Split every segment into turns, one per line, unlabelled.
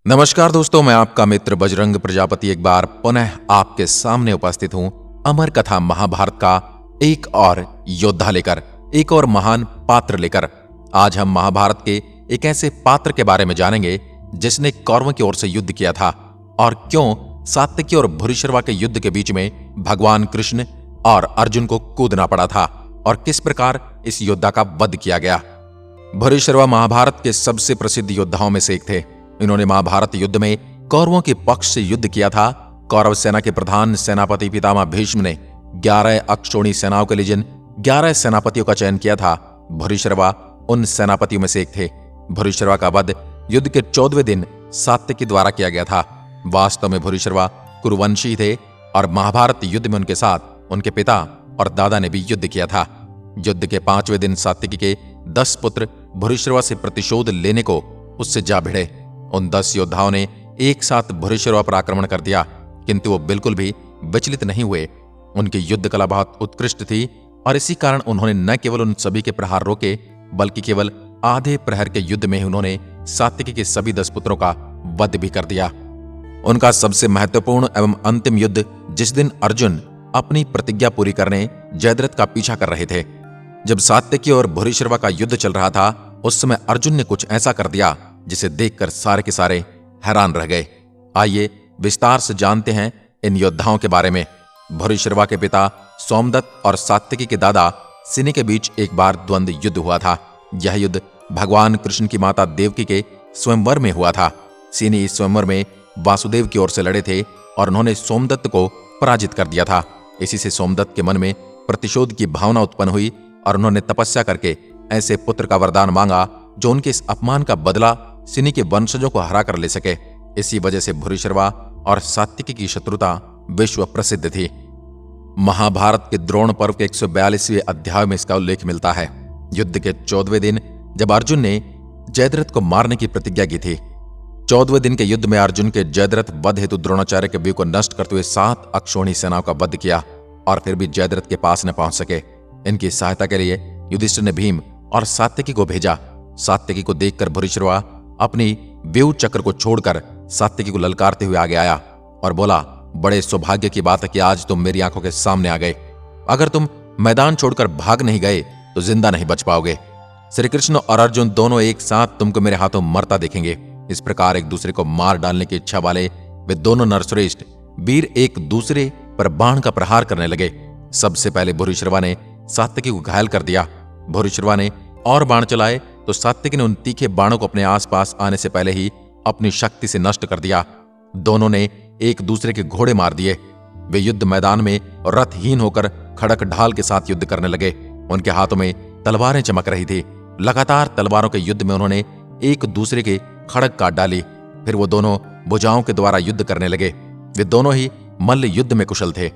नमस्कार दोस्तों, मैं आपका मित्र बजरंग प्रजापति एक बार पुनः आपके सामने उपस्थित हूं अमर कथा महाभारत का एक और योद्धा लेकर, एक और महान पात्र लेकर। आज हम महाभारत के एक ऐसे पात्र के बारे में जानेंगे जिसने कौरवों की ओर से युद्ध किया था और क्यों सात्यकी और भूरिश्रवा के युद्ध के बीच में भगवान कृष्ण और अर्जुन को कूदना पड़ा था और किस प्रकार इस योद्धा का वध किया गया। भूरिश्रवा महाभारत के सबसे प्रसिद्ध योद्धाओं में से एक थे। इन्होंने महाभारत युद्ध में कौरवों के पक्ष से युद्ध किया था। कौरव सेना के प्रधान सेनापति पितामह भीष्म ने 11 अक्षौणी सेनाओं के लिए 11 सेनापतियों का चयन किया था। भूरिश्रवा उन सेनापतियों में से एक थे। भूरिश्रवा का वध युद्ध के 14वें दिन सात्यकी द्वारा किया गया था। वास्तव में भूरिश्रवा कुरुवंशी थे और महाभारत युद्ध में उनके साथ उनके पिता और दादा ने भी युद्ध किया था। युद्ध के 5वें दिन सात्यकी के 10 पुत्र भूरिश्रवा से प्रतिशोध लेने को उससे जा भिड़े। उन 10 योद्धाओं ने एक साथ भूरिश्रवा पर आक्रमण कर दिया, किंतु वो बिल्कुल भी विचलित नहीं हुए। उनकी युद्ध कला बहुत उत्कृष्ट थी और इसी कारण उन्होंने न केवल उन सभी के प्रहार रोके, बल्कि केवल आधे प्रहर के युद्ध में उन्होंने सात्यकी के सभी 10 पुत्रों का वध भी कर दिया। उनका सबसे महत्वपूर्ण एवं अंतिम युद्ध जिस दिन अर्जुन अपनी प्रतिज्ञा पूरी करने जयद्रथ का पीछा कर रहे थे। जब सात्यकी और भूरिश्रवा का युद्ध चल रहा था, उस समय अर्जुन ने कुछ ऐसा कर दिया जिसे देखकर सारे के सारे हैरान रह गए। आइए विस्तार से जानते हैं इन योद्धाओं के बारे में। भूरिश्रवा के पिता सोमदत्त और सात्यकी के दादा सिनी के बीच एक बार द्वंद्व युद्ध हुआ था। यह युद्ध भगवान कृष्ण की माता देवकी के स्वयंवर में हुआ था। सिनी इस स्वयंवर में वासुदेव की ओर से लड़े थे और उन्होंने सोमदत्त को पराजित कर दिया था। इसी से सोमदत्त के मन में प्रतिशोध की भावना उत्पन्न हुई और उन्होंने तपस्या करके ऐसे पुत्र का वरदान मांगा जो उनके इस अपमान का बदला सिनी के वंशजों को हरा कर ले सके। इसी वजह से भूरिश्रवा और सात्यकी की शत्रुता विश्व प्रसिद्ध थी। महाभारत के द्रोण पर्व के 142वें अध्याय में इसका उल्लेख मिलता है। युद्ध के 14वें दिन जब अर्जुन ने जयद्रथ को मारने की प्रतिज्ञा की थी। 14वें दिन के युद्ध में अर्जुन के जयद्रथ वध हेतु द्रोणाचार्य के व्यू को नष्ट करते हुए 7 अक्षौणी सेनाओं का वध किया और फिर भी जयद्रथ के पास न पहुंच सके। इनकी सहायता के लिए युधिष्ठिर ने भीम और सात्यकी को भेजा। सात्यकी को देखकर भूरिश्रवा अपनी व्यू चक्र को छोड़कर सात्यकी को ललकारते हुए आगे आया और बोला, बड़े सौभाग्य की बात है कि आज तुम मेरी आंखों के सामने आ गए। अगर तुम मैदान छोड़कर भाग नहीं गए तो जिंदा नहीं बच पाओगे। श्री कृष्ण और अर्जुन दोनों एक साथ तुमको मेरे हाथों मरता देखेंगे। इस प्रकार एक दूसरे को मार डालने की इच्छा वाले वे दोनों नरश्रेष्ठ वीर एक दूसरे पर बाण का प्रहार करने लगे। सबसे पहले भूरिश्रवा ने सात्यकी को घायल कर दिया। भूरिश्रवा ने और बाण चलाए तो सात्यकी ने उन तीखे बाणों को अपने आसपास आने से पहले ही अपनी शक्ति से नष्ट कर दिया। दोनों ने एक दूसरे के घोड़े मार दिए। वे युद्ध मैदान में रथहीन होकर खड़क ढाल के साथ युद्ध करने लगे। उनके हाथों में तलवारें चमक रही थी। लगातार तलवारों के युद्ध में उन्होंने एक दूसरे के खड़क काट डाली। फिर वो दोनों भुजाओं के द्वारा युद्ध करने लगे। वे दोनों ही मल्ल युद्ध में कुशल थे।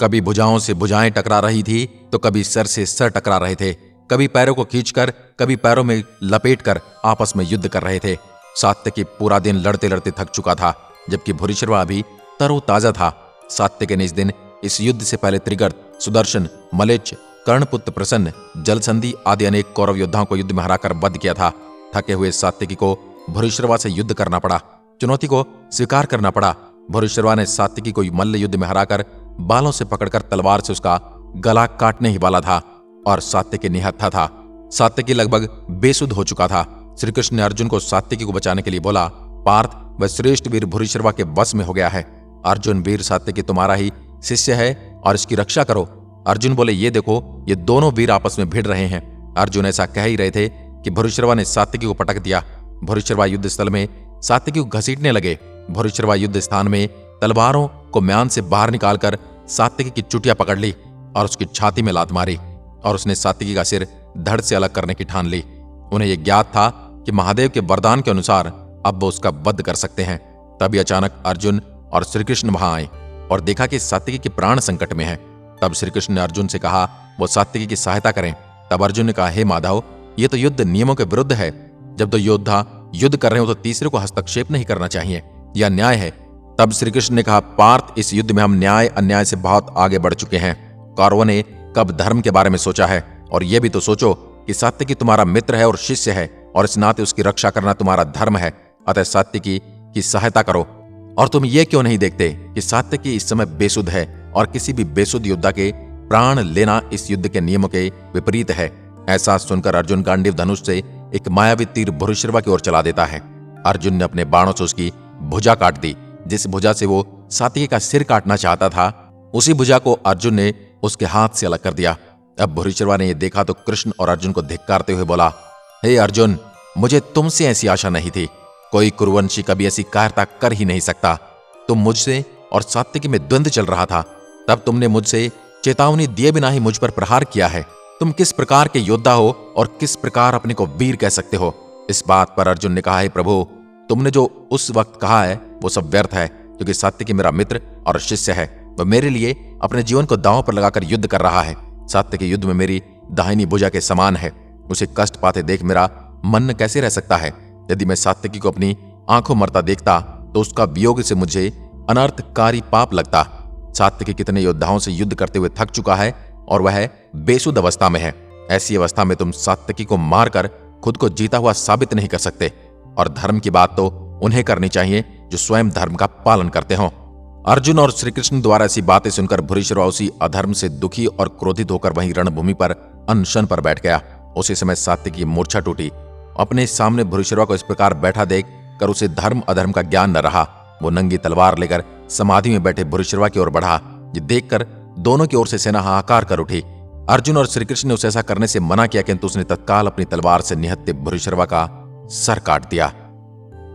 कभी भुजाओं से भुजाएं टकरा रही थी तो कभी सर से सर टकरा रहे थे। कभी पैरों को खींचकर कभी पैरों में लपेटकर आपस में युद्ध कर रहे थे। सात्यकी पूरा दिन लड़ते लड़ते थक चुका था, जबकि भूरिश्रवा अभी तरोताजा था। सात्यकी ने इस दिन इस युद्ध से पहले त्रिगर्त, सुदर्शन, मलेच्छ, कर्णपुत्र प्रसन्न, जलसंधि आदि अनेक कौरव योद्धाओं को युद्ध में हराकर वध किया था। थके हुए सात्यकी को भूरिश्रवा से युद्ध करना पड़ा। चुनौती को स्वीकार करना पड़ा। भूरिश्रवा ने सात्यकी को मल्ल युद्ध में हराकर बालों से पकड़कर तलवार से उसका गला काटने ही वाला था और सात्यकी निहत्था था। सात्यकी लगभग बेसुध हो चुका था। श्री कृष्ण ने अर्जुन को सात्यकी को बचाने के लिए बोला, पार्थ, वह श्रेष्ठ वीर भूरिश्रवा के वश में हो गया है। अर्जुन, वीर सात्यकी तुम्हारा ही शिष्य है और इसकी रक्षा करो। अर्जुन बोले, ये देखो, ये दोनों वीर आपस में भिड़ रहे हैं। अर्जुन ऐसा कह ही रहे थे कि भूरिश्रवा ने सात्यकी को पटक दिया। भूरिश्रवा युद्ध स्थल में सात्यकी को घसीटने लगे। भूरिश्रवा युद्ध स्थान में तलवारों को म्यान से बाहर निकालकर सात्यकी की चुटिया पकड़ ली और उसकी छाती में लात मारी और उसने सात्यकी का सिर धड़ से अलग करने की ठान ली। उन्हें यह ज्ञात था कि महादेव के वरदान के अनुसार अब वो उसका वध कर सकते हैं। तभी अचानक अर्जुन और श्रीकृष्ण वहां आए और देखा कि सात्यकी के प्राण संकट में है। तब श्रीकृष्ण ने अर्जुन से कहा वो सात्यकी की सहायता करें। तब अर्जुन ने कहा, हे माधव, ये तो युद्ध नियमों के विरुद्ध है। जब दो योद्धा युद्ध कर रहे हो तो तीसरे को हस्तक्षेप नहीं करना चाहिए, यह न्याय है। तब श्रीकृष्ण ने कहा, पार्थ, इस युद्ध में हम न्याय अन्याय से बहुत आगे बढ़ चुके हैं। कौरवों ने कब धर्म के बारे में सोचा है, और यह भी तो सोचो कि सात्यकी तुम्हारा मित्र है और शिष्य है और इस नाते उसकी रक्षा करना तुम्हारा धर्म है। अतः सात्यकी कि सहायता करो। और तुम ये क्यों नहीं देखते कि सात्यकी इस समय बेसुध है और किसी भी बेसुध योद्धा के प्राण लेना इस युद्ध के नियमों के विपरीत है। ऐसा सुनकर अर्जुन गांडीव धनुष से एक मायावी तीर भूरिश्रवा की ओर चला देता है। अर्जुन ने अपने बाणों से उसकी भुजा काट दी। जिस भुजा से वो सात्यकी का सिर काटना चाहता था, उसी भुजा को अर्जुन ने उसके हाथ से अलग कर दिया। अब भूरिश्रवा ने यह देखा तो कृष्ण और अर्जुन को धिक्कारते हुए बोला, हे अर्जुन, मुझे तुमसे ऐसी आशा नहीं थी। कोई कुरुवंशी कभी ऐसी कायरता कर ही नहीं सकता। तुम मुझसे और सात्यकी में द्वंद्व चल रहा था, तब तुमने मुझसे चेतावनी दिए बिना ही मुझ पर प्रहार किया है। तुम किस प्रकार के योद्धा हो और किस प्रकार अपने को वीर कह सकते हो? इस बात पर अर्जुन ने कहा, है प्रभु, तुमने जो उस वक्त कहा है वो सब व्यर्थ है, क्योंकि सात्यकी मेरा मित्र और शिष्य है। वह मेरे लिए अपने जीवन को दांव पर लगाकर युद्ध कर रहा है। सात्यकी युद्ध में मेरी दाहिनी भुजा के समान है। उसे कष्ट पाते देख मेरा मन कैसे रह सकता है? यदि मैं सात्यकी को अपनी आंखों मरता देखता तो उसका वियोग से मुझे अनर्थकारी पाप लगता। सात्यकी कितने योद्धाओं से युद्ध करते हुए थक चुका है और वह बेसुध अवस्था में है। ऐसी अवस्था में तुम सात्यकी को मारकर खुद को जीता हुआ साबित नहीं कर सकते। और धर्म की बात तो उन्हें करनी चाहिए जो स्वयं धर्म का पालन करते हों। अर्जुन और श्री कृष्ण द्वारा ऐसी बातें सुनकर भूरिश्रवा उसी अधर्म से दुखी और क्रोधित होकर वहीं रणभूमि पर अनशन पर बैठ गया। उसी समय सात्यकी की मूर्छा टूटी। अपने सामने भूरिश्रवा को इस प्रकार बैठा देख कर उसे धर्म अधर्म का ज्ञान न रहा। वो नंगी तलवार लेकर समाधि में बैठे भूरिश्रवा की ओर बढ़ा। ये देखकर दोनों की ओर से सेना हाहाकार कर उठी। अर्जुन और श्री कृष्ण ने उसे ऐसा करने से मना किया, किंतु उसने तत्काल अपनी तलवार से निहत्ते भूरिश्रवा का सर काट दिया।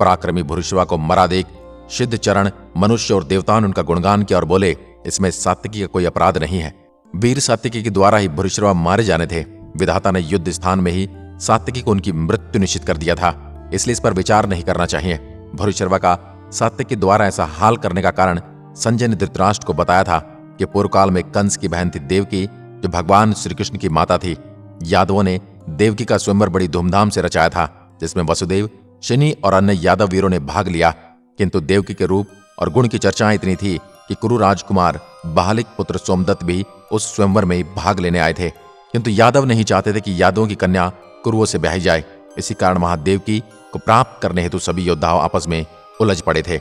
पराक्रमी भूरिश्रवा को मरा देख सिद्ध चरण, मनुष्य और देवताओं ने उनका गुणगान किया और बोले, इसमें सात्यकी का कोई अपराध नहीं है। वीर सात्यकी के द्वारा ही भूरिश्रवा मारे जाने थे। विधाता ने युद्ध स्थान में ही सात्यकी को उनकी मृत्यु निश्चित कर दिया था, इसलिए इस पर विचार नहीं करना चाहिए। भूरिश्रवा का सात्यकी द्वारा ऐसा हाल करने का कारण संजय ने धृतराष्ट्र को बताया था कि पूर्व काल में कंस की बहन थी देवकी, जो भगवान श्री कृष्ण की माता थी। यादवों ने देवकी का स्वयंवर बड़ी धूमधाम से रचाया था, जिसमें वसुदेव, शनि और अन्य यादव वीरों ने भाग लिया। किंतु देवकी के रूप और गुण की चर्चाएं इतनी थी कि कुरु राजकुमार बाहलिक पुत्र सोमदत्त भी उस स्वयंवर में भाग लेने आए थे। किंतु यादव नहीं चाहते थे कि यादवों की कन्या कुरुओं से ब्याही जाए। इसी कारण महादेवकी को प्राप्त करने हेतु सभी योद्धा आपस में उलझ पड़े थे।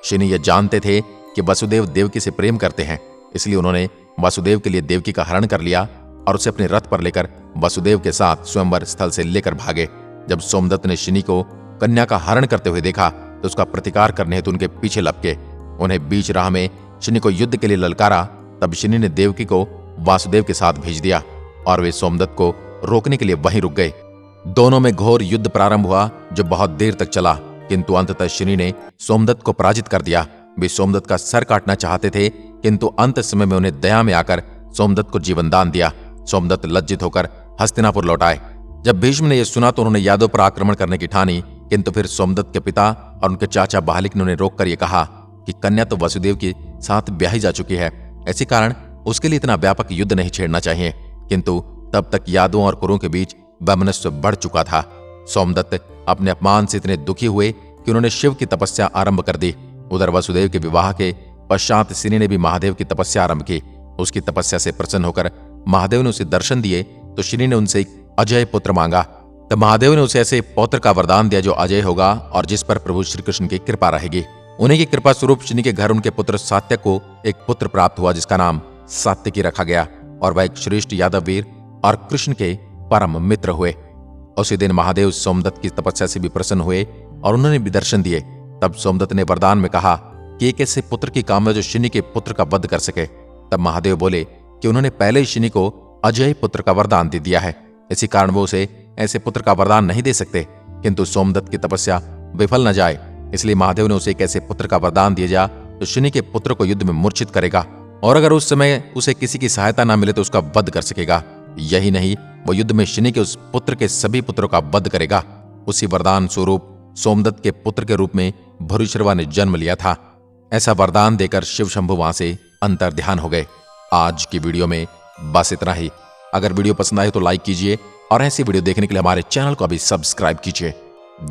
शनि ये जानते थे कि वसुदेव देवकी से प्रेम करते हैं, इसलिए उन्होंने वासुदेव के लिए देवकी का हरण कर लिया और उसे अपने रथ पर लेकर वसुदेव के साथ स्वयंवर स्थल से लेकर भागे। जब सोमदत्त ने शनि को कन्या का हरण करते हुए देखा तो उसका प्रतिकार करने हेतु उनके पीछे लपके उन्हें बीच राह में शनि को युद्ध के लिए ललकारा। तब शनि ने देवकी को वासुदेव के साथ भेज दिया और वे सोमदत्त को रोकने के लिए वहीं रुक गए। दोनों में घोर युद्ध प्रारंभ हुआ, जो बहुत देर तक चला, किंतु अंततः शनि ने सोमदत्त को पराजित कर दिया। वे सोमदत्त का सर काटना चाहते थे, किंतु अंत समय में उन्हें दया में आकर सोमदत्त को जीवन दान दिया। सोमदत्त लज्जित होकर हस्तिनापुर लौट आए। जब भीष्म ने यह सुना तो उन्होंने यादव पर आक्रमण करने की ठानी, किंतु फिर सोमदत्त के पिता और उनके चाचा बाहलिक ने उन्हें रोककर यह कहा कि कन्या तो वसुदेव के साथ ब्याही जा चुकी है, ऐसे कारण उसके लिए इतना व्यापक युद्ध नहीं छेड़ना चाहिए। किंतु तब तक यादवों और कुरुओं के बीच वैमनस्य बढ़ चुका था। सोमदत्त अपने अपमान से इतने दुखी हुए कि उन्होंने शिव की तपस्या आरंभ कर दी। उधर वसुदेव के विवाह के पश्चात शनि ने भी महादेव की तपस्या आरंभ की। उसकी तपस्या से प्रसन्न होकर महादेव ने उसे दर्शन दिए तो शनि ने उनसे एक अजय पुत्र मांगा। तब महादेव ने उसे ऐसे पौत्र का वरदान दिया जो अजय होगा और जिस पर प्रभु श्री कृष्ण की कृपा रहेगी। उन्हीं की कृपा स्वरूप शनि के घर उनके पुत्र सात्यक को एक पुत्र प्राप्त हुआ, जिसका नाम सात्यकी रखा गया और वह एक श्रेष्ठ यादव वीर और कृष्ण के परम मित्र हुए। उसी दिन महादेव सोमदत्त की तपस्या से भी प्रसन्न हुए और उन्होंने भी दर्शन दिए। तब सोमदत्त ने वरदान में कहा कि एक ऐसे पुत्र की कामना जो शनि के पुत्र का वध कर सके। तब महादेव बोले कि उन्होंने पहले ही शनि को अजय पुत्र का वरदान दे दिया है, इसी कारण वो उसे ऐसे पुत्र का वरदान नहीं दे सकते। किंतु सोमदत्त की तपस्या विफल न जाए, इसलिए महादेव ने उसे एक ऐसे पुत्र का वरदान दिया जा जो शनि के पुत्र को युद्ध में मूर्छित करेगा और अगर उस समय उसे किसी की सहायता न मिले तो उसका वध कर सकेगा। यही नहीं, वो युद्ध में शनि के उस पुत्र के सभी पुत्रों का वध करेगा। उसी वरदान स्वरूप सोमदत्त के पुत्र के रूप में भूरिश्रवा ने जन्म लिया था। ऐसा वरदान देकर शिव शंभु वहां से अंतर ध्यान हो गए। आज की वीडियो में बस इतना ही। अगर वीडियो पसंद आए तो लाइक कीजिए और ऐसी वीडियो देखने के लिए हमारे चैनल को अभी सब्सक्राइब कीजिए।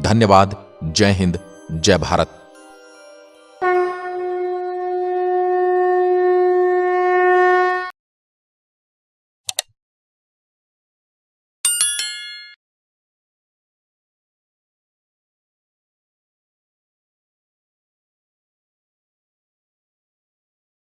धन्यवाद। जय हिंद, जय भारत।